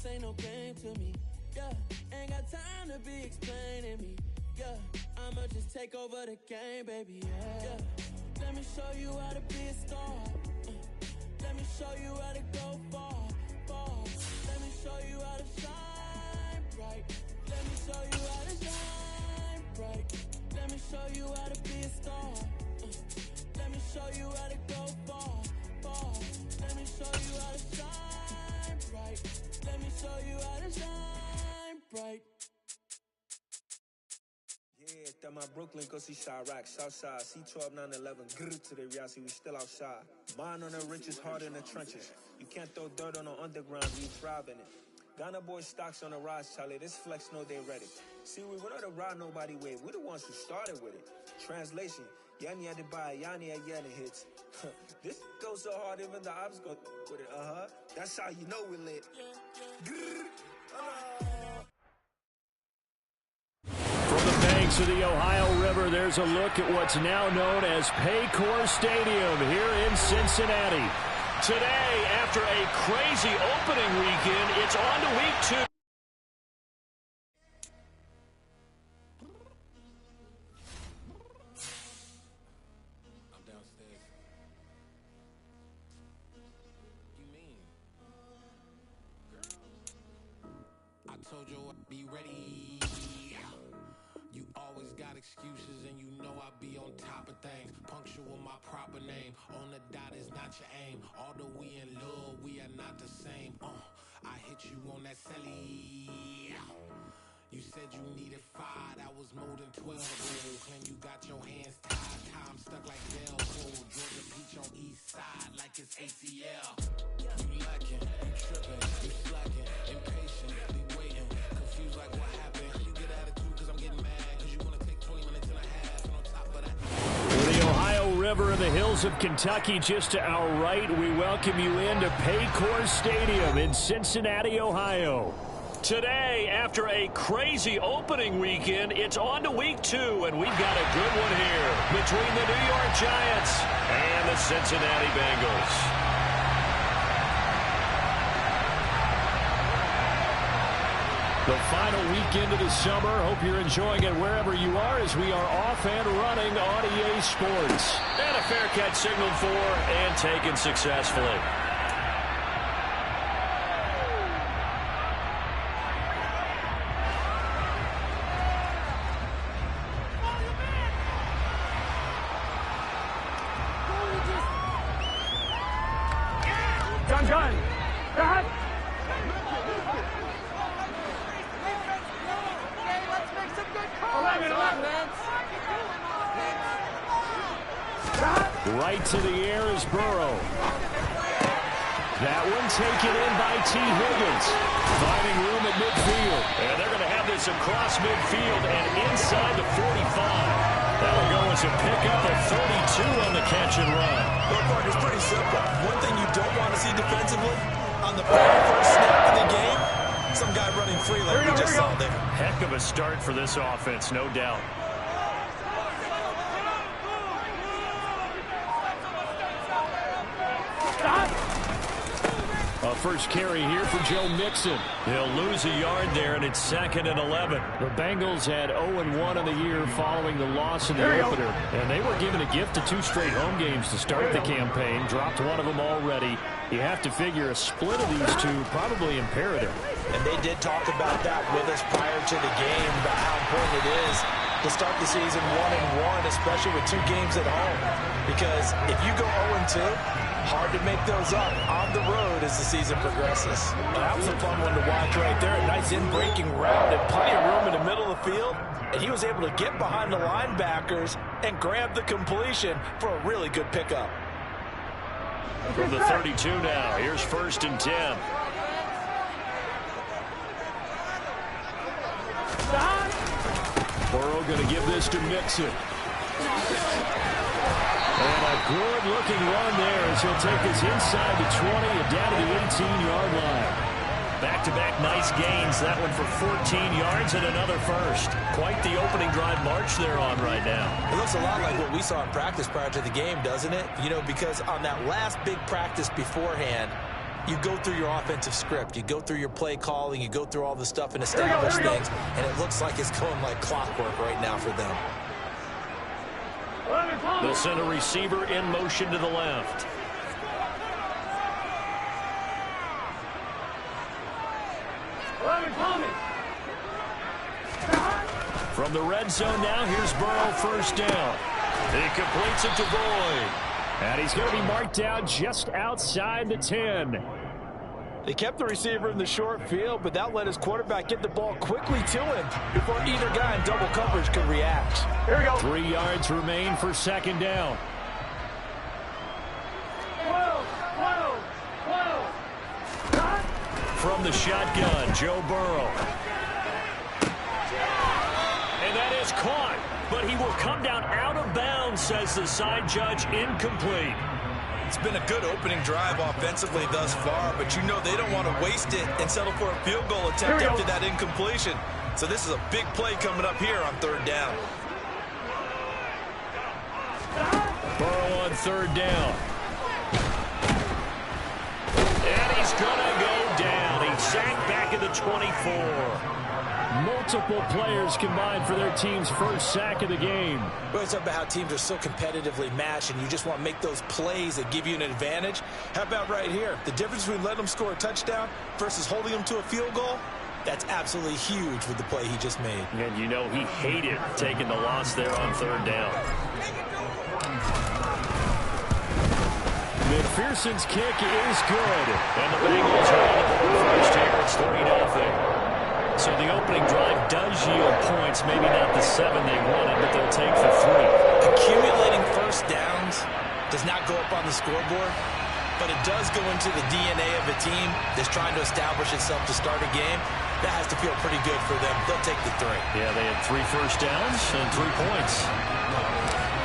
ain't no game to me. Yeah, ain't got time to be explaining me. Yeah, I'ma just take over the game, baby. Yeah, let me show you how to be a star. Let me show you how to go far, far. Let me show you how to shine bright. Let me show you how to shine bright. Let me show you how to be a star. Let me show you how to go far, far. Let me show you how to shine bright. Let me show you how to shine bright. Yeah, that my Brooklyn, go see Chirac, Southside, C12, 911, grrr to the Riasi, we still outside. Mine on the riches, hard in the trenches. You can't throw dirt on the underground, we thrive in it. Ghana boy stocks on the rise, Charlie, this flex know they ready. See, we were not to ride nobody with, we're the ones who started with it. Translation, Yanni had to buy, Yanni had Yanni hits. This goes so hard, even the ops go with it, That's how you know we lit. From the banks of the Ohio River, there's a look at what's now known as Paycor Stadium here in Cincinnati. Today, after a crazy opening weekend, it's on to week 2. I'm downstairs. You mean? Girl, I told you I'd be ready. You always got excuses and you know I be on top of things. Punctual my proper name. On the dot is not your aim. Although we in love, we are not the same. I hit you on that celly. You said you needed 5, that was more than 12. Claim you got your hands tied, time stuck like Velcro. Georgia Peach on east side like it's ACL. You lacking, you tripping, you slacking, impatient, be waiting, confused like what happened. You get attitude cause I'm getting mad, cause you wanna take 20 minutes and a half, and on top of that. With the Ohio River and the hills of Kentucky just to our right, we welcome you into Paycor Stadium in Cincinnati, Ohio. Today, after a crazy opening weekend, it's on to week 2, and we've got a good one here between the New York Giants and the Cincinnati Bengals. The final weekend of the summer. Hope you're enjoying it wherever you are as we are off and running on EA Sports. And a fair catch signaled for and taken successfully. Right to the air is Burrow. That one taken in by T. Higgins. Finding room at midfield. And they're going to have this across midfield and inside the 45. That'll go as a pickup of 32 on the catch and run. Well, Park, it's pretty simple. One thing you don't want to see defensively, on the very first snap of the game, some guy running free like we just saw there. Heck of a start for this offense, no doubt. A first carry here for Joe Mixon. He'll lose a yard there, and it's 2nd and 11. The Bengals had 0-1 in the year following the loss in the opener, and they were given a gift of 2 straight home games to start the campaign. Dropped one of them already. You have to figure a split of these two probably imperative. And they did talk about that with us prior to the game, about how important it is to start the season 1-1, especially with 2 games at home. Because if you go 0-2, hard to make those up on the road as the season progresses. That was a fun one to watch right there. A nice in-breaking route and plenty of room in the middle of the field. And he was able to get behind the linebackers and grab the completion for a really good pickup. From the 32 now, here's 1st and 10. Burrow going to give this to Mixon. And a good-looking run there as he'll take us inside the 20 and down to the 18-yard line. Back-to-back nice gains. That one for 14 yards and another first. Quite the opening drive march they're on right now. It looks a lot like what we saw in practice prior to the game, doesn't it? You know, because on that last big practice beforehand, you go through your offensive script. You go through your play calling. You go through all the stuff and establish things. And it looks like it's going like clockwork right now for them. They'll send a receiver in motion to the left. From the red zone now, here's Burrow, first down. He completes it to Boyd. And he's going to be marked down just outside the 10. They kept the receiver in the short field, but that let his quarterback get the ball quickly to him before either guy in double coverage could react. Here we go. 3 yards remain for second down. From the shotgun, Joe Burrow. And that is caught, but he will come down out of bounds, says the side judge, incomplete. It's been a good opening drive offensively thus far, but you know they don't want to waste it and settle for a field goal attempt after that incompletion. So this is a big play coming up here on third down. Burrow on third down. And he's going to go down. He's sacked back at the 24. Multiple players combined for their team's first sack of the game. Well, it's about how teams are so competitively matched, and you just want to make those plays that give you an advantage. How about right here? The difference between letting them score a touchdown versus holding them to a field goal, that's absolutely huge with the play he just made. And you know he hated taking the loss there on third down. McPherson's kick is good. And the Bengals are on the board first here. It's 3-0. So the opening drive does yield points, maybe not the 7 they wanted, but they'll take the 3. Accumulating first downs does not go up on the scoreboard, but it does go into the DNA of a team that's trying to establish itself to start a game. That has to feel pretty good for them. They'll take the 3. Yeah, they had 3 first downs and 3 points.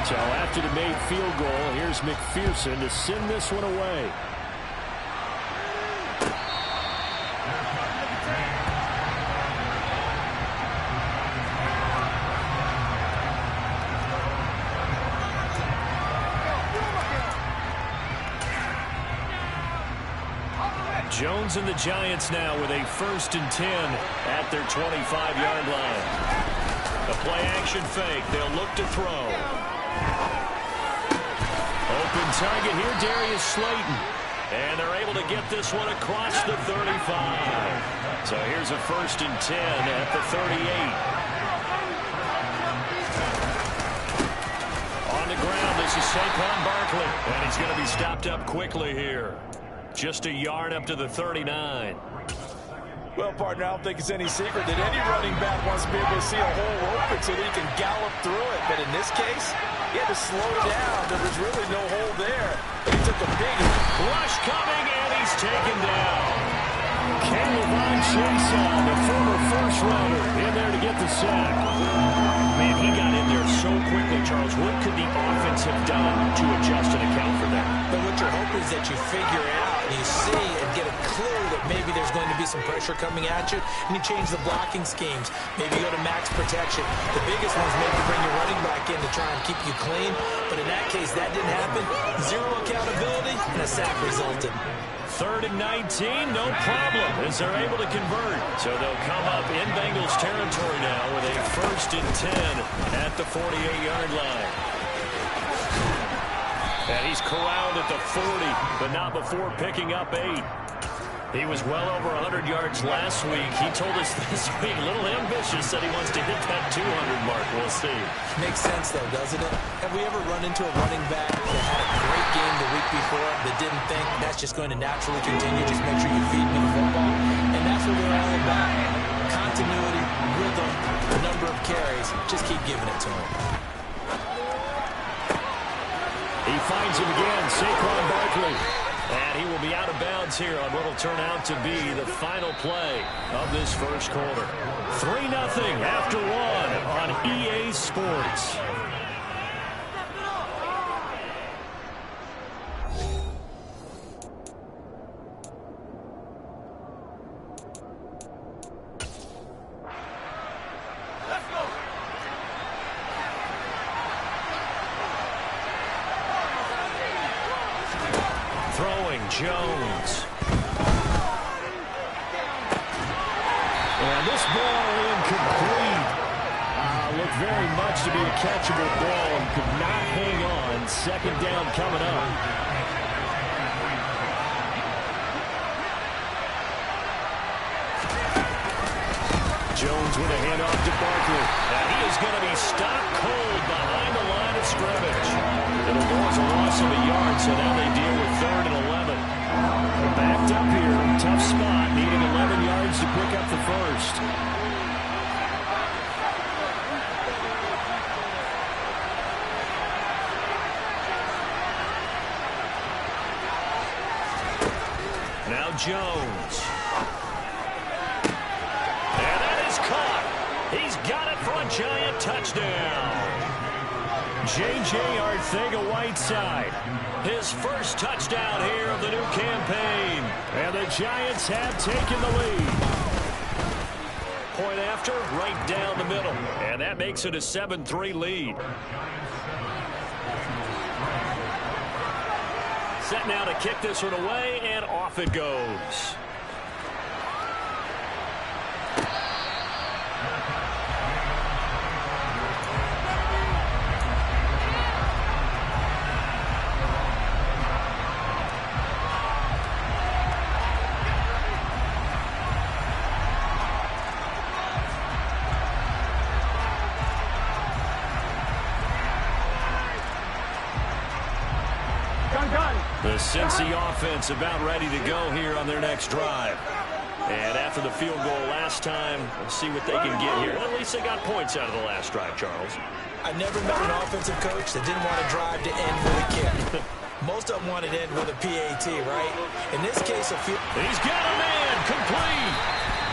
So after the made field goal, here's McPherson to send this one away. Jones and the Giants now with a 1st and 10 at their 25-yard line. A play-action fake. They'll look to throw. Open target here, Darius Slayton. And they're able to get this one across the 35. So here's a 1st and 10 at the 38. On the ground, this is Saquon Barkley. And he's going to be stopped up quickly here. Just a yard up to the 39. Well, partner, I don't think it's any secret that any running back wants to be able to see a hole open so that he can gallop through it. But in this case, he had to slow down. There was really no hole there. He took a big rush coming, and he's taken down. Calvin Chason, the former first-rounder, in there to get the sack. Man, he got in there so quickly, Charles. What could the offense have done to adjust and account for that? But what you're hoping is that you figure it out and you see and get a clue that maybe there's going to be some pressure coming at you, and you change the blocking schemes. Maybe you go to max protection. The biggest one is maybe bring your running back in to try and keep you clean. But in that case, that didn't happen. Zero accountability, and a sack resulted. 3rd and 19, no problem, as they're able to convert. So they'll come up in Bengals territory now with a 1st and 10 at the 48-yard line. And he's corralled at the 40, but not before picking up 8. He was well over 100 yards last week. He told us this week, a little ambitious, said he wants to hit that 200 mark. We'll see. Makes sense, though, doesn't it? Have we ever run into a running back that had a great game the week before that didn't think that's just going to naturally continue? Just make sure you feed him the football. And that's what we're all about. Continuity, rhythm, the number of carries. Just keep giving it to him. He finds him again, Saquon Barkley. And he will be out of bounds here on what will turn out to be the final play of this first quarter. 3-0 after 1 on EA Sports. Jones. be a catchable ball and could not hang on. Second down coming up. Jones with a handoff to Barkley. Now he is going to be stopped cold behind the line of scrimmage. It'll go as a loss of a yard, so now they deal with 3rd and 11. Backed up here, tough spot, needing 11 yards to pick up the first. Now Jones. And that is caught. He's got it for a giant touchdown. J.J. Arcega-Whiteside. His first touchdown here of the new campaign. And the Giants have taken the lead. Point after, right down the middle. And that makes it a 7-3 lead. Set now to kick this one away, and off it goes. The Cincy offense about ready to go here on their next drive. And after the field goal last time, we'll see what they can get here. At least they got points out of the last drive, Charles. I never met an offensive coach that didn't want to drive to end with a kick. Most of them wanted to end with a PAT, right? In this case, a field... He's got a man, complete.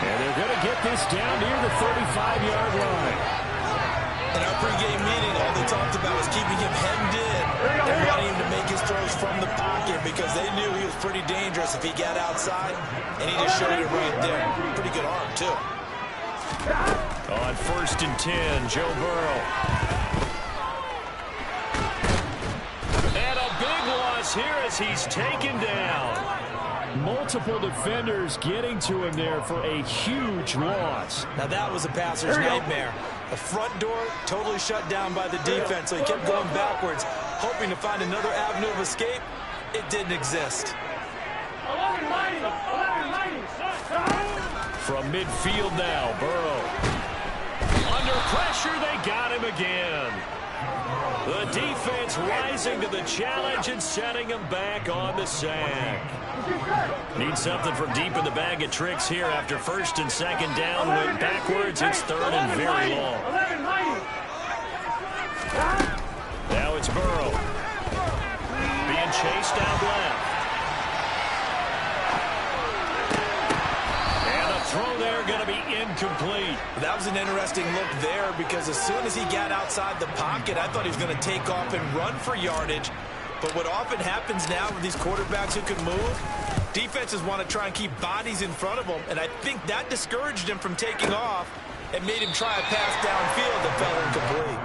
And they're going to get this down near the 35-yard line. In our pregame meeting, all they talked about was keeping him hemmed in and wanting him to make his throws from the pocket because they knew he was pretty dangerous if he got outside, and he just showed it right there. Pretty good arm, too. On 1st and 10, Joe Burrow. And a big loss here as he's taken down. Multiple defenders getting to him there for a huge loss. Now that was a passer's nightmare. The front door totally shut down by the defense, so he kept going backwards, hoping to find another avenue of escape. It didn't exist. From midfield now, Burrow. Under pressure, they got him again. The defense rising to the challenge and setting him back on the sack. Need something from deep in the bag of tricks here after 1st and 2nd down. Went backwards. It's 3rd and very long. Now it's Burrow. Being chased out left. And a throw there going to be incomplete. That was an interesting look there because as soon as he got outside the pocket, I thought he was going to take off and run for yardage. But what often happens now with these quarterbacks who can move, defenses want to try and keep bodies in front of them, and I think that discouraged him from taking off and made him try a pass downfield that fell incomplete.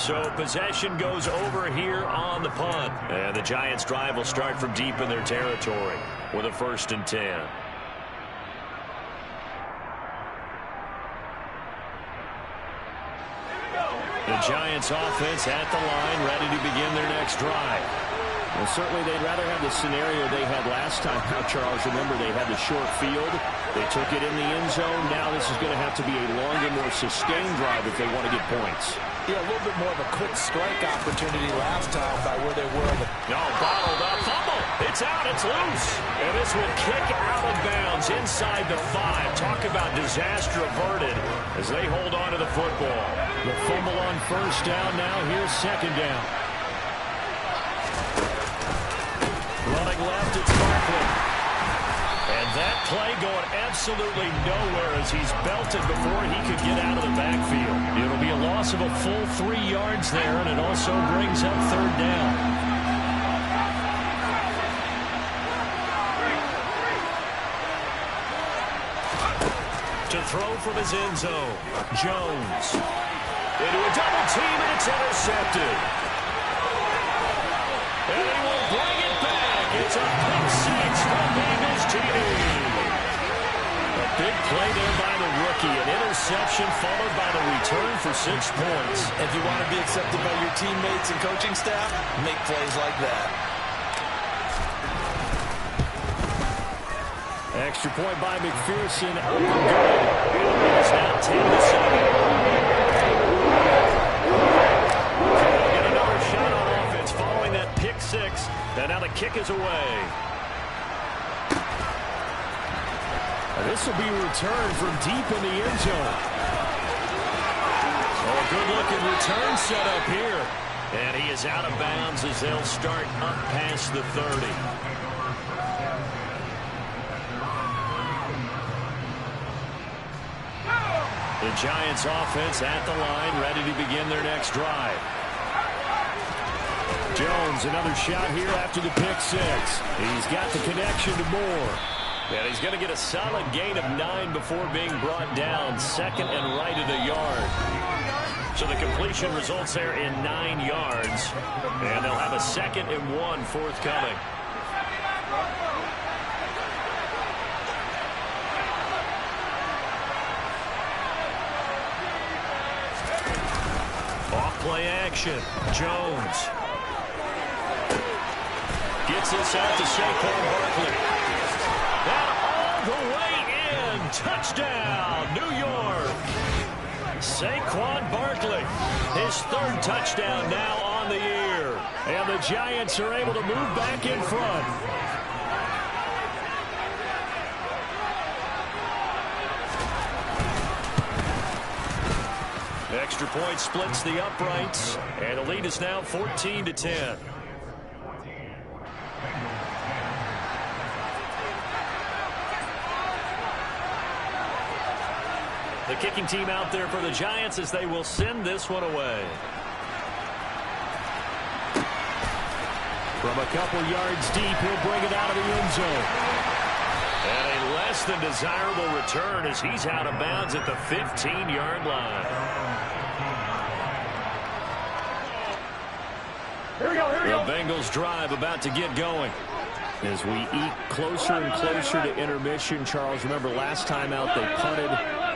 So possession goes over here on the punt. And the Giants' drive will start from deep in their territory with a 1st and 10. The Giants offense at the line, ready to begin their next drive. Well, certainly they'd rather have the scenario they had last time. Now, Charles, remember they had the short field. They took it in the end zone. Now this is going to have to be a longer, more sustained drive if they want to get points. Yeah, a little bit more of a quick strike opportunity last time by where they were. No, bottled up, fumble. It's out, it's loose. And this will kick out of bounds inside the 5. Talk about disaster averted as they hold on to the football. The fumble on 1st down. Now here's 2nd down. Running left, it's Barkley. And that play going absolutely nowhere as he's belted before he could get out of the backfield. It'll be a loss of a full 3 yards there, and it also brings up 3rd down. To throw from his end zone, Jones. Into a double team, and it's intercepted. And he will bring it back. It's a pick 6 from Bengals TD. A big play there by the rookie. An interception followed by the return for 6 points. If you want to be accepted by your teammates and coaching staff, make plays like that. Extra point by McPherson. Up and good. It's now 10-7. Get another shot on offense following that pick 6. And now the kick is away. This will be returned from deep in the end zone. Oh, good-looking return set up here. And he is out of bounds as they'll start up past the 30. The Giants offense at the line, ready to begin their next drive. Jones, another shot here after the pick 6. He's got the connection to Moore. And he's going to get a solid gain of 9 before being brought down. Second and right of the yard. So the completion results there in 9 yards. And they'll have a 2nd and 1 forthcoming. Off-play action. Jones. Gets this out to Saquon Barkley. And all the way in. Touchdown, New York. Saquon Barkley. His 3rd touchdown now on the year. And the Giants are able to move back in front. Extra point splits the uprights. And the lead is now 14-10. The kicking team out there for the Giants as they will send this one away. From a couple yards deep, he'll bring it out of the end zone. And a less than desirable return as he's out of bounds at the 15-yard line. Here we go. The Bengals drive about to get going. As we eke closer and closer to intermission, Charles, remember last time out they punted.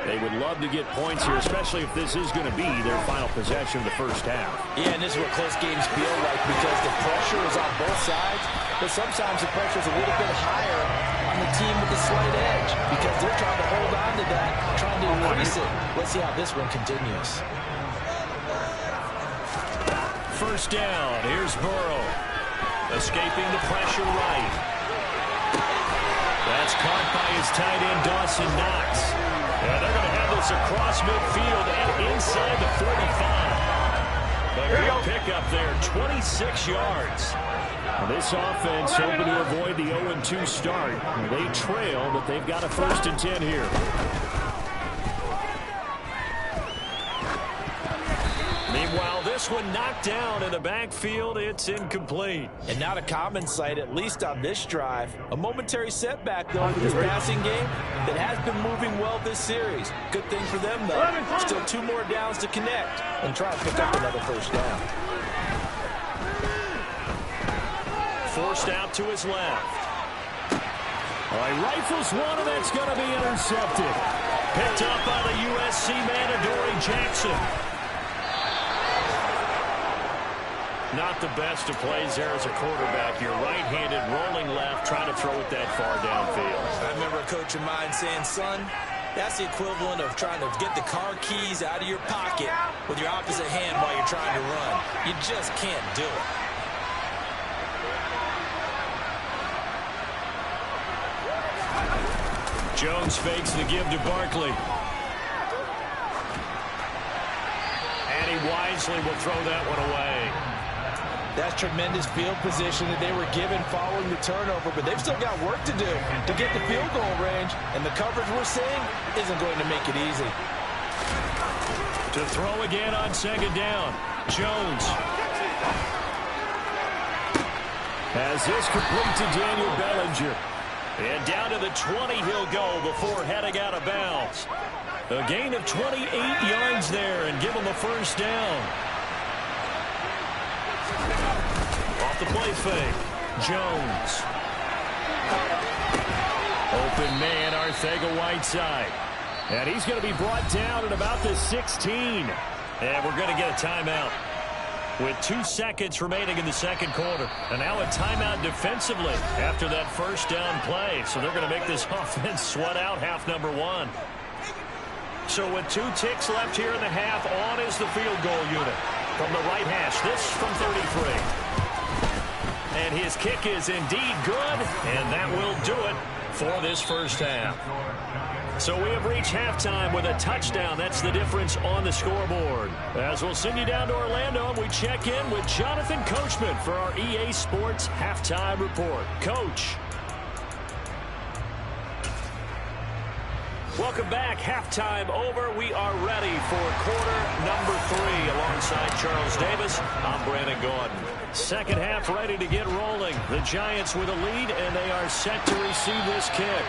They would love to get points here, especially if this is going to be their final possession of the first half. Yeah, and this is what close games feel like because the pressure is on both sides, but sometimes the pressure is a little bit higher on the team with the slight edge because they're trying to hold on to that, trying to increase it. Let's see how this one continues. First down. Here's Burrow. Escaping the pressure right. That's caught by his tight end, Dawson Knox. And they're going to have this across midfield and inside the 45. But good pickup there, 26 yards. This offense hoping to avoid the 0-2 start. They trail, but they've got a 1st and 10 here. Meanwhile, this one knocked down in the backfield. It's incomplete. And not a common sight, at least on this drive. A momentary setback, though, for this passing game that has been moving well this series. Good thing for them, though. Still 2 more downs to connect and try to pick up another first down. Forced out to his left. All right, rifles one, and that's going to be intercepted. Picked up by the USC man, Adoree Jackson. Not the best of plays there as a quarterback. You're right-handed, rolling left, trying to throw it that far downfield. I remember a coach of mine saying, son, that's the equivalent of trying to get the car keys out of your pocket with your opposite hand while you're trying to run. You just can't do it. Jones fakes the give to Barkley. And he wisely will throw that one away. That's tremendous field position that they were given following the turnover, but they've still got work to do to get the field goal range, and the coverage we're seeing isn't going to make it easy. To throw again on 2nd down, Jones. Has this complete to Daniel Bellinger. And down to the 20 he'll go before heading out of bounds. A gain of 28 yards there and give him a 1st down. Off the play fake, Jones. Open man, Arcega-Whiteside. And he's going to be brought down at about the 16. And we're going to get a timeout with 2 seconds remaining in the second quarter. And now a timeout defensively after that first down play. So they're going to make this offense sweat out half number 1. So with 2 ticks left here in the half, on is the field goal unit from the right hash. This from 33. And his kick is indeed good, and that will do it for this first half. So we have reached halftime with a touchdown. That's the difference on the scoreboard. As we'll send you down to Orlando, and we check in with Jonathan Coachman for our EA Sports Halftime Report. Coach. Welcome back. Halftime over. We are ready for quarter number 3. Alongside Charles Davis, I'm Brandon Gordon. Second half ready to get rolling. The Giants with a lead, and they are set to receive this kick.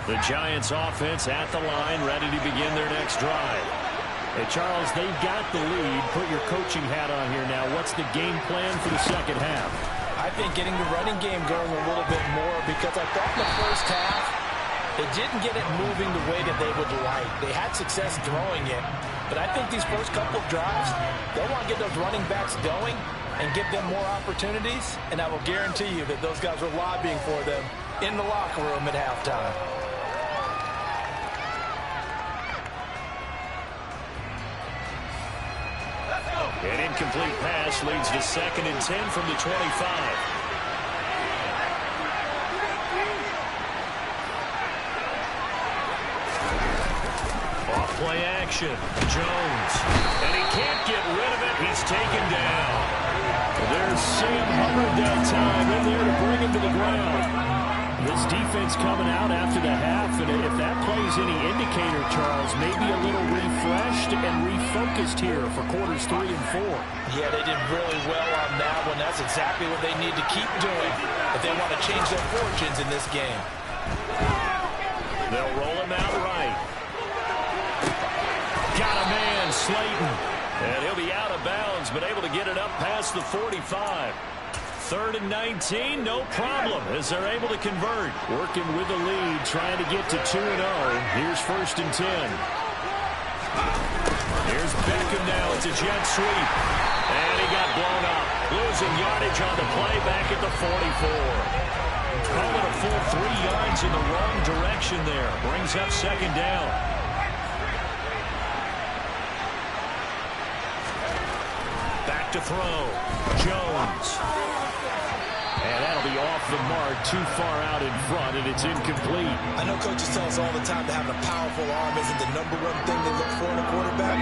The Giants offense at the line, ready to begin their next drive. Hey, Charles, they've got the lead. Put your coaching hat on here now. What's the game plan for the second half? I think getting the running game going a little bit more, because I thought in the first half they didn't get it moving the way that they would like. They had success throwing it, but I think these first couple of drives, they'll want to get those running backs going and give them more opportunities, and I will guarantee you that those guys were lobbying for them in the locker room at halftime. An incomplete pass leads to 2nd and 10 from the 25. Off play action. Jones. And he can't get rid of it. He's taken down. There's Sam Hubbard that time in there to bring him to the ground. This defense coming out after the half, and if that plays any indicator, Charles, maybe a little refreshed and refocused here for quarters 3 and 4. Yeah, they did really well on that one. That's exactly what they need to keep doing if they want to change their fortunes in this game. They'll roll him out right. Got a man, Slayton. And he'll be out of bounds, but able to get it up past the 45. 3rd and 19, no problem, as they're able to convert. Working with the lead, trying to get to 2-0. Here's 1st and 10. Here's Beckham now. It's a jet sweep. And he got blown up. Losing yardage on the play back at the 44. Call it a full 3 yards in the wrong direction there. Brings up 2nd down. Back to throw. Jones. And that'll be off the mark, too far out in front, and it's incomplete. I know coaches tell us all the time that having a powerful arm isn't the #1 thing they look for in a quarterback.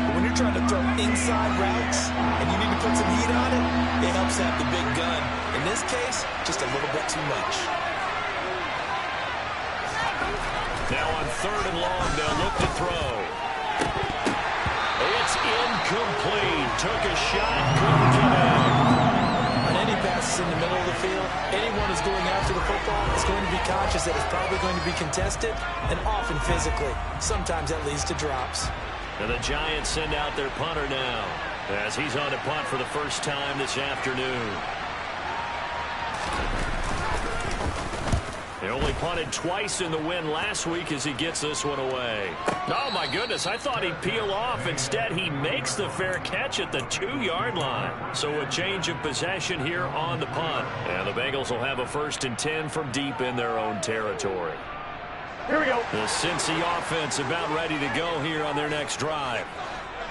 But when you're trying to throw inside routes and you need to put some heat on it, it helps have the big gun. In this case, just a little bit too much. Now on 3rd and long, they'll look to throw. It's incomplete. Took a shot, couldn't get in. Any passes in the middle of the field, anyone who's going after the football is going to be conscious that it's probably going to be contested, and often physically. Sometimes that leads to drops. And the Giants send out their punter now, as he's on to punt for the first time this afternoon. He only punted twice in the win last week as he gets this one away. Oh, my goodness, I thought he'd peel off. Instead, he makes the fair catch at the 2-yard line. So a change of possession here on the punt. And the Bengals will have a 1st and 10 from deep in their own territory. Here we go. The Cincy offense about ready to go here on their next drive.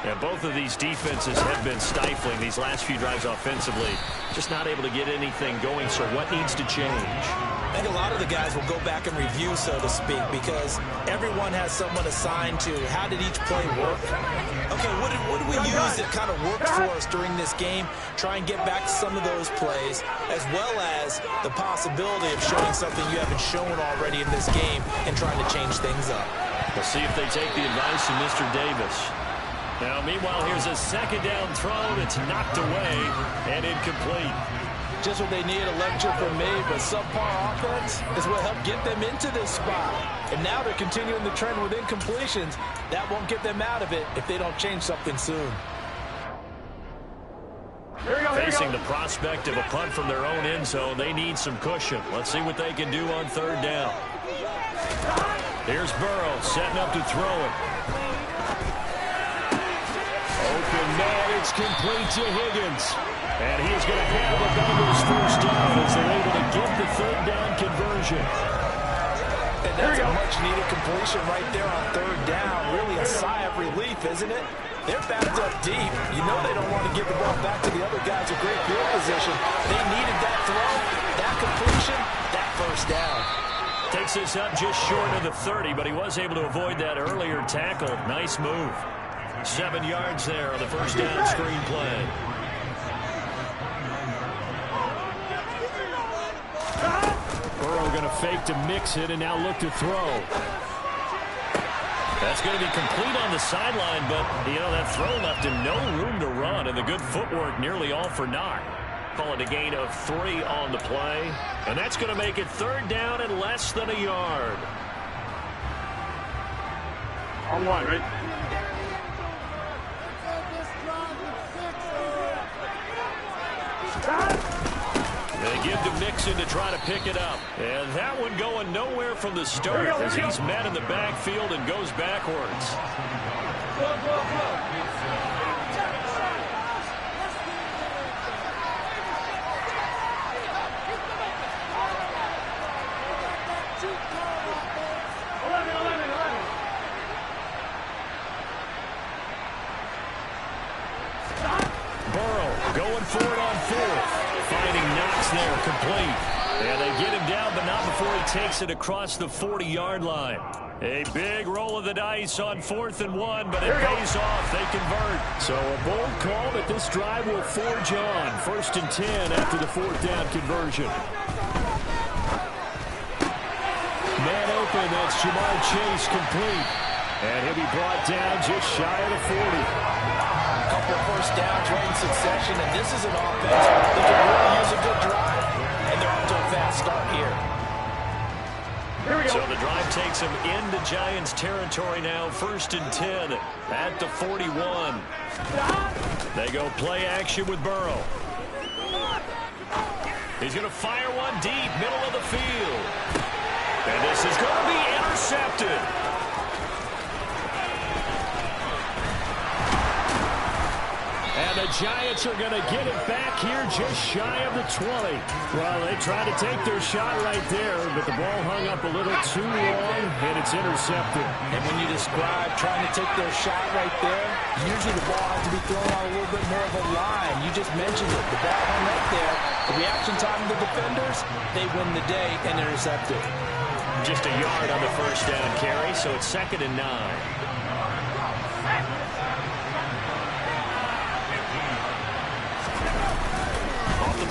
And both of these defenses have been stifling these last few drives offensively. Just not able to get anything going, so what needs to change? I think a lot of the guys will go back and review, so to speak, because everyone has someone assigned to how did each play work. Okay, what did we use that kind of worked for us during this game? Try and get back to some of those plays, as well as the possibility of showing something you haven't shown already in this game and trying to change things up. We'll see if they take the advice of Mr. Davis. Now, meanwhile, here's a 2nd down throw that's knocked away and incomplete. Just what they need, a lecture from me, but subpar offense is what helped get them into this spot. And now they're continuing the trend with incompletions. That won't get them out of it if they don't change something soon. Facing the prospect of a punt from their own end zone, they need some cushion. Let's see what they can do on third down. Here's Burrow setting up to throw it. Open man, it's complete to Higgins. And he is going to have a Bengals first down as they're able to get the third down conversion. And that's a much-needed completion right there on third down. Really a sigh of relief, isn't it? They're backed up deep. You know they don't want to give the ball back to the other guys with great field position. They needed that throw, that completion, that first down. Takes this up just short of the 30, but he was able to avoid that earlier tackle. Nice move. 7 yards there on the first down screen play. Burrow going to fake to mix it and now look to throw. That's going to be complete on the sideline, but, you know, that throw left him no room to run, and the good footwork nearly all for naught. Call it a gain of 3 on the play, and that's going to make it third down and less than a yard. On one, right? They give to Mixon to try to pick it up. And that one going nowhere from the start as he's met in the backfield and goes backwards. Burrow going for it on fourth. Finding Knox there, complete. And they get him down, but not before he takes it across the 40-yard line. A big roll of the dice on 4th and 1, but it pays off. They convert. So a bold call that this drive will forge on. 1st and 10 after the 4th down conversion. Man open, that's Jamar Chase, complete. And he'll be brought down just shy of the 40. Couple of first downs right in succession, and this is an offense that can really use a good drive, and they're off to a fast start here. So the drive takes them into Giants territory now, 1st and 10 at the 41. They go play action with Burrow. He's going to fire one deep, middle of the field. And this is going to be intercepted. And the Giants are going to get it back here just shy of the 20. Well, they tried to take their shot right there, but the ball hung up a little too long, and it's intercepted. And when you describe trying to take their shot right there, usually the ball has to be thrown on a little bit more of a line. You just mentioned it. The ball hung up there. The reaction time of the defenders, they win the day and intercept it. Just a yard on the first down carry, so it's 2nd and 9.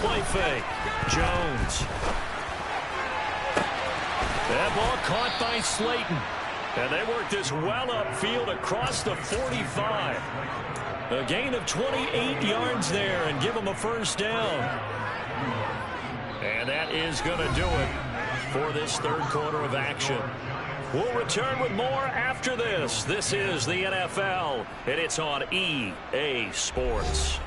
Play fake. Jones. That ball caught by Slayton. And they work this well upfield across the 45. A gain of 28 yards there and give them a first down. And that is going to do it for this 3rd quarter of action. We'll return with more after this. This is the NFL, and it's on EA Sports.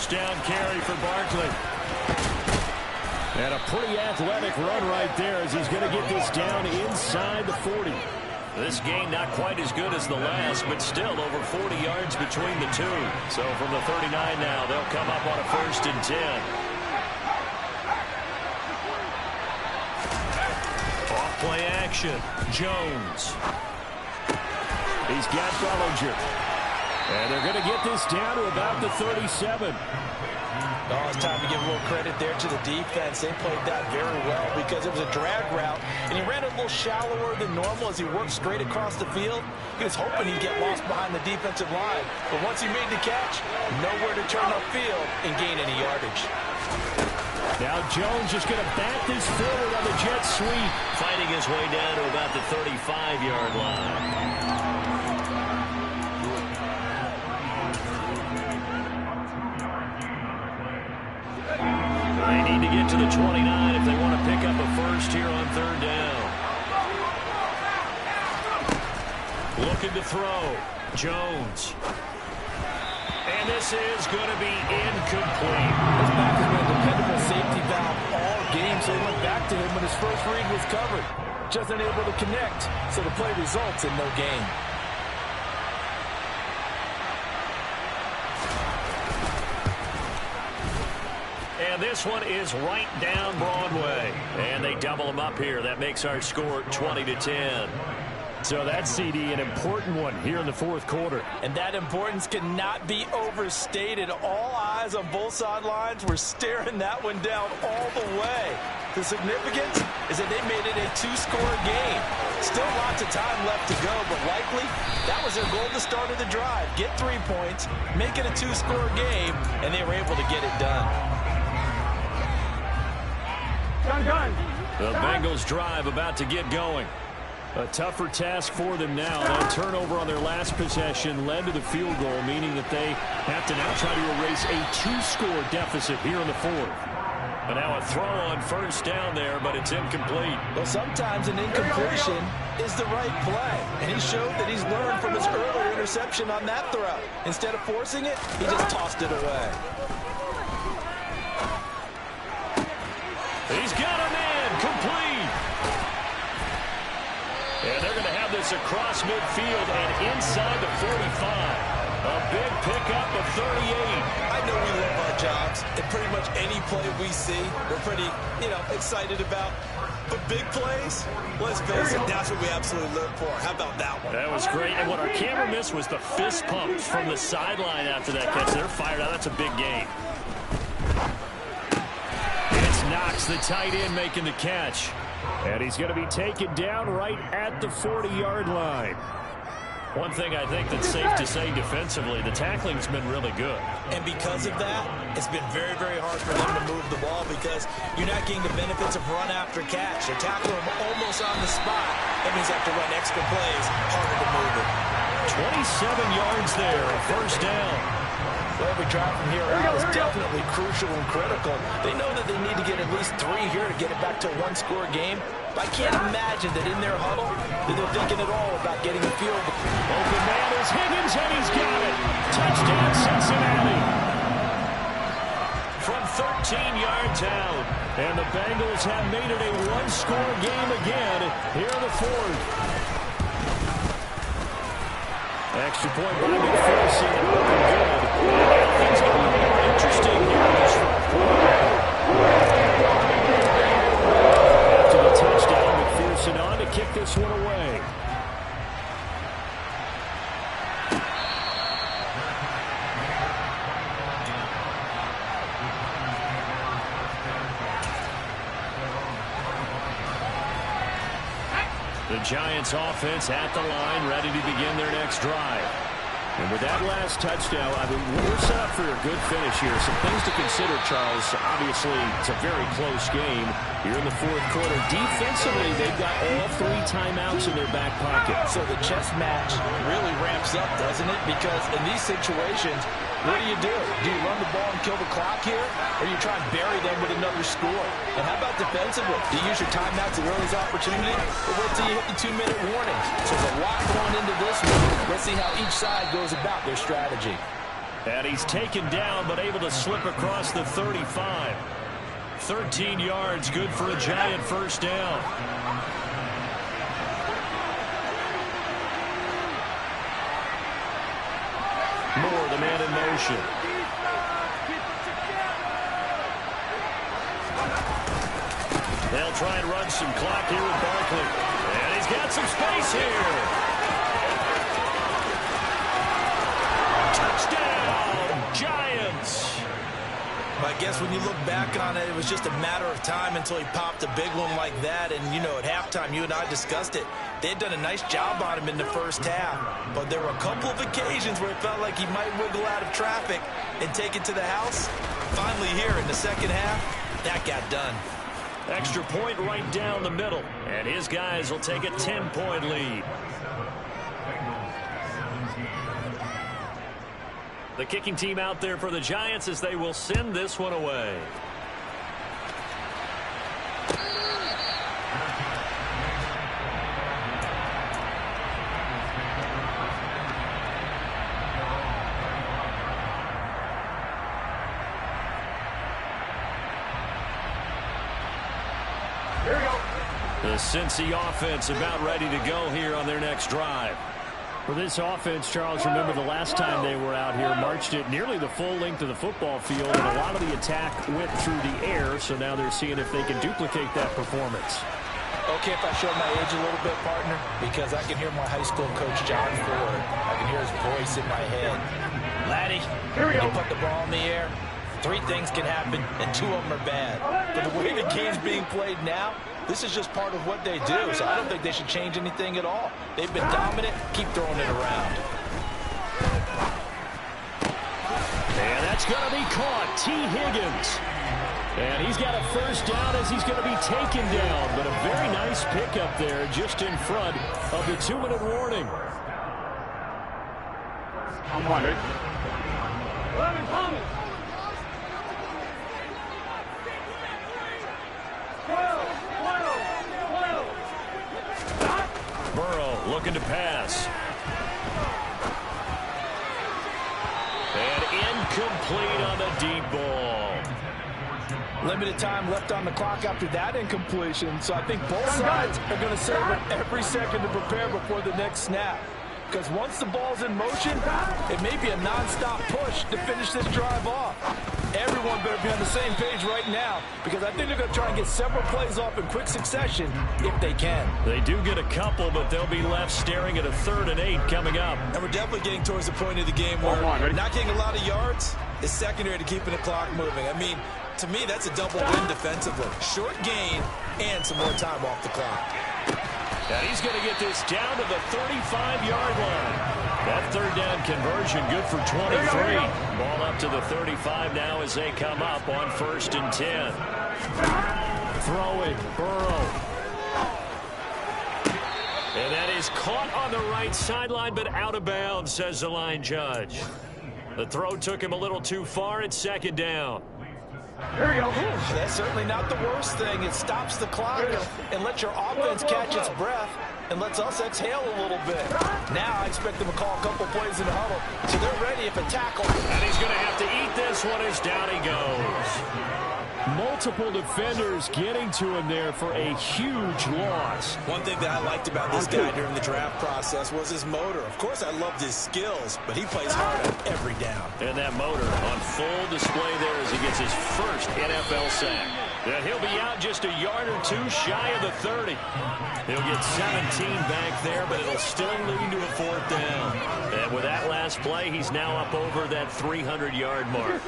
Down carry for Barkley. And a pretty athletic run right there as he's going to get this down inside the 40. This game not quite as good as the last, but still over 40 yards between the two. So from the 39 now, they'll come up on a 1st and 10. Off play action. Jones. He's got Bellinger. And they're going to get this down to about the 37. Oh, it's time to give a little credit there to the defense. They played that very well because it was a drag route, and he ran a little shallower than normal as he worked straight across the field. He was hoping he'd get lost behind the defensive line, but once he made the catch, nowhere to turn upfield and gain any yardage. Now Jones is going to bat this forward on the jet sweep. Fighting his way down to about the 35-yard line. They need to get to the 29 if they want to pick up a first here on third down. Looking to throw. Jones. And this is going to be incomplete. His back has been a dependable safety valve all game, so he went back to him when his first read was covered. Just unable to connect, so the play results in no gain. And this one is right down Broadway. And they double them up here. That makes our score 20-10. So that's, CD, an important one here in the fourth quarter. And that importance cannot be overstated. All eyes on both sidelines were staring that one down all the way. The significance is that they made it a two-score game. Still lots of time left to go, but likely that was their goal at the start of the drive. Get 3 points, make it a two-score game, and they were able to get it done. The Bengals drive about to get going. A tougher task for them now. That turnover on their last possession led to the field goal, meaning that they have to now try to erase a two-score deficit here in the fourth. And now a throw on first down there, but it's incomplete. Well, sometimes an incompletion is the right play. And he showed that he's learned from his earlier interception on that throw. Instead of forcing it, he just tossed it away. He's got a man complete. And they're going to have this across midfield and inside the 45. A big pickup of 38. I know we love our jobs, and pretty much any play we see, we're pretty, excited about. But big plays, let's face it, that's what we absolutely live for. How about that one? That was great. And what our camera missed was the fist pumps from the sideline after that catch. They're fired out. That's a big game. It's Knox, the tight end, making the catch. And he's going to be taken down right at the 40-yard line. One thing I think that's safe to say defensively, the tackling's been really good. And because of that, it's been very, very hard for them to move the ball because you're not getting the benefits of run after catch. They tackle him almost on the spot. That means they have to run extra plays, harder to move it. 27 yards there, first down. Well, every drive from here out is definitely crucial and critical. They know that they need to get at least 3 here to get it back to a one-score game. But I can't imagine that in their huddle that they're thinking at all about getting a field goal. Open man is Higgins, and he's got it. Touchdown, Cincinnati. From 13 yards out. And the Bengals have made it a one-score game again here in the fourth. Extra point by McPherson. Looking good. And things get a little more interesting here in this fourth quarter. After the touchdown, McPherson on to kick this one away. The Giants offense at the line, ready to begin their next drive. And with that last touchdown, we're set up for a good finish here. Some things to consider, Charles. Obviously, it's a very close game here in the fourth quarter. Defensively, they've got all 3 timeouts in their back pocket. So the chess match really ramps up, doesn't it? Because in these situations, what do? Do you run the ball and kill the clock here? Or do you try and bury them with another score? And how about defensively? Do you use your timeouts at the earliest opportunity? Or wait till you hit the 2-minute warning? So there's a lot going into this one. Let's see how each side goes about their strategy. And he's taken down, but able to slip across the 35. 13 yards, good for a Giant first down. Moore, the man in motion. They'll try and run some clock here with Barkley. And he's got some space here. guess when you look back on it, it was just a matter of time until he popped a big one like that. And, at halftime, you and I discussed it. They had done a nice job on him in the first half. But there were a couple of occasions where it felt like he might wiggle out of traffic and take it to the house. Finally here in the second half, that got done. Extra point right down the middle. And his guys will take a 10-point lead. The kicking team out there for the Giants as they will send this one away. Here we go. The Cincy offense about ready to go here on their next drive. For this offense, Charles, remember the last time they were out here, marched it nearly the full length of the football field, and a lot of the attack went through the air, so now they're seeing if they can duplicate that performance. Okay, if I show my age a little bit, partner, because I can hear my high school coach, John Ford. I can hear his voice in my head. Laddie, you put the ball in the air, 3 things can happen, and 2 of them are bad. But the way the game's being played now, this is just part of what they do, so I don't think they should change anything at all. They've been dominant. Keep throwing it around. And that's going to be caught. T. Higgins. And he's got a first down as he's going to be taken down. But a very nice pickup there just in front of the 2-minute warning. I'm wondering. Burrow looking to pass. And incomplete on the deep ball. Limited time left on the clock after that incompletion, so I think both sides are going to savor every second to prepare before the next snap. Because once the ball's in motion, it may be a nonstop push to finish this drive off. Everyone better be on the same page right now, because I think they're going to try and get several plays off in quick succession if they can. They do get a couple, but they'll be left staring at a 3rd and 8 coming up. And we're definitely getting towards the point of the game where not getting a lot of yards is secondary to keeping the clock moving. I mean, to me, that's a double win defensively. Short gain and some more time off the clock. And he's going to get this down to the 35-yard line. That 3rd down conversion good for 23. Ball up to the 35 now as they come up on 1st and 10. Throwing, Burrow. And that is caught on the right sideline, but out of bounds, says the line judge. The throw took him a little too far. It's 2nd down. Here we go. That's certainly not the worst thing. It stops the clock and lets your offense catch its breath and lets us exhale a little bit. Now I expect them to call a couple plays in the huddle, so they're ready if a tackle. And he's going to have to eat this one as down he goes. Multiple defenders getting to him there for a huge loss. One thing that I liked about this guy during the draft process was his motor. Of course, I loved his skills, but he plays hard on every down. And that motor on full display there as he gets his first NFL sack. And he'll be out just a yard or 2 shy of the 30. He'll get 17 back there, but it'll still lead to a 4th down. And with that last play, he's now up over that 300-yard mark.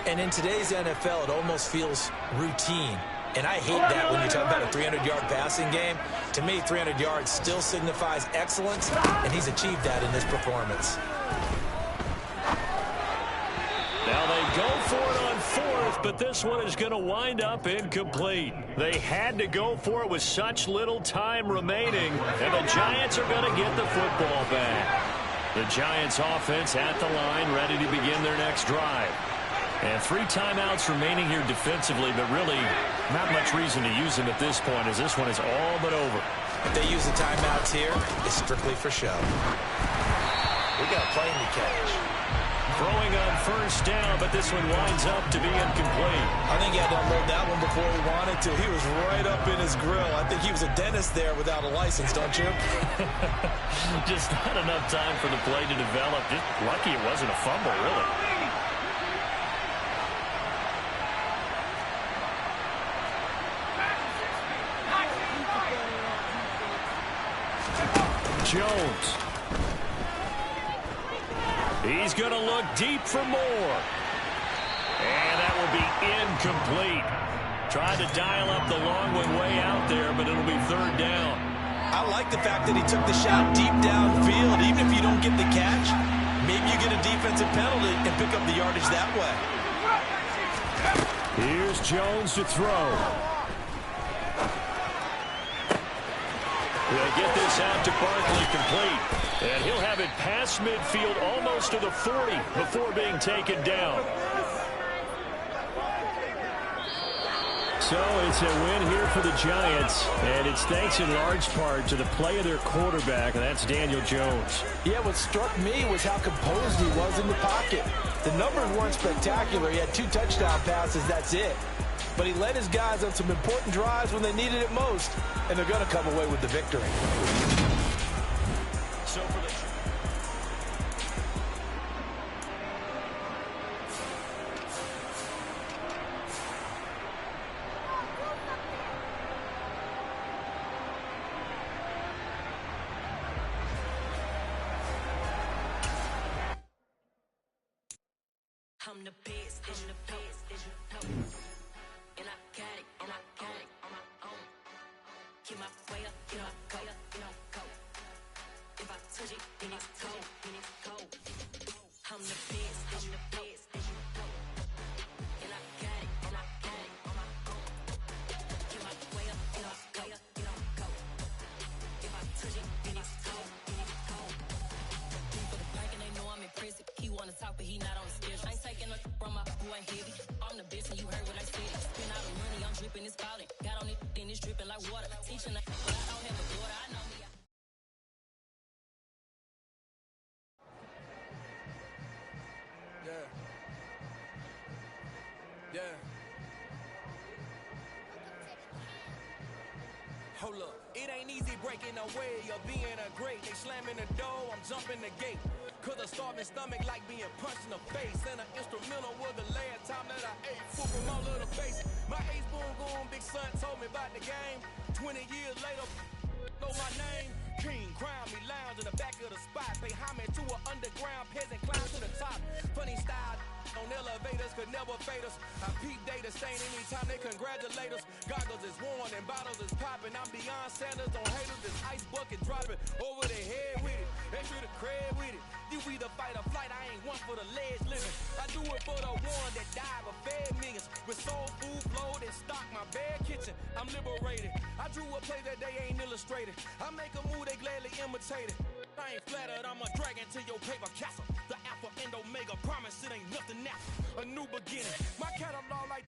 And in today's NFL, it almost feels routine. And I hate that when you talk about a 300-yard passing game. To me, 300 yards still signifies excellence, and he's achieved that in this performance. Now they go for it on 4th, but this one is going to wind up incomplete. They had to go for it with such little time remaining, and the Giants are going to get the football back. The Giants offense at the line, ready to begin their next drive. And 3 timeouts remaining here defensively, but really not much reason to use them at this point, as this one is all but over. If they use the timeouts here, it's strictly for show. We got a plane to catch. Throwing on 1st down, but this one winds up to be incomplete. I think he had to unload that one before he wanted to. He was right up in his grill. I think he was a dentist there without a license, don't you? Just not enough time for the play to develop. Just lucky it wasn't a fumble, really. Jones. He's going to look deep for more. And that will be incomplete. Tried to dial up the long one way out there, but it'll be third down. I like the fact that he took the shot deep downfield. Even if you don't get the catch, maybe you get a defensive penalty and pick up the yardage that way. Here's Jones to throw. They'll get this out to Barkley complete. And he'll have it past midfield almost to the 40 before being taken down. So it's a win here for the Giants, and it's thanks in large part to the play of their quarterback, and that's Daniel Jones. Yeah, what struck me was how composed he was in the pocket. The numbers weren't spectacular. He had 2 touchdown passes, that's it. But he led his guys on some important drives when they needed it most, and they're going to come away with the victory. So for the I'm the best, and I got it, on my own. Get my way up, go. If I touch it, then it's cold, I'm the best, and I got it, on my own. Get my way up, go. If I touch it, then it's cold, People thinking they know I'm impressive. He wanna talk, but he not on the schedule. I ain't taking a from my boy heavy. I'm the best, and you heard what I said. Spend all the money, I'm dripping, it's falling. Got on it, then it's dripping like water. Teaching, but I don't have a daughter. I know me. Yeah. Hold up. It ain't easy breaking away or being a great. They slamming the door, I'm jumping the gate. Cause a starving stomach like being punched in the face. And an instrumental was the last time that I ate food from all of the base. My ace boom goon, big son told me about the game. 20 years later, know my name. King, crown me, lounge in the back of the spot. Pay homage to an underground peasant, climb to the top. Funny style on elevators could never fade us. I peep data stain anytime they congratulate us. Goggles is worn and bottles is popping. I'm beyond Sanders on haters. This ice bucket dropping over their head with it. Extra the cred with it. You either fight or flight. I ain't one for the ledge living. I do it for the one that died but fed millions. With soul food flowed and stock my bare kitchen. I'm liberated. I drew a play that they ain't illustrated. I make a move they gladly imitate it. I ain't flattered, I'm a dragon to your paper castle. The alpha and omega promise it ain't nothing now. A new beginning. My catalog like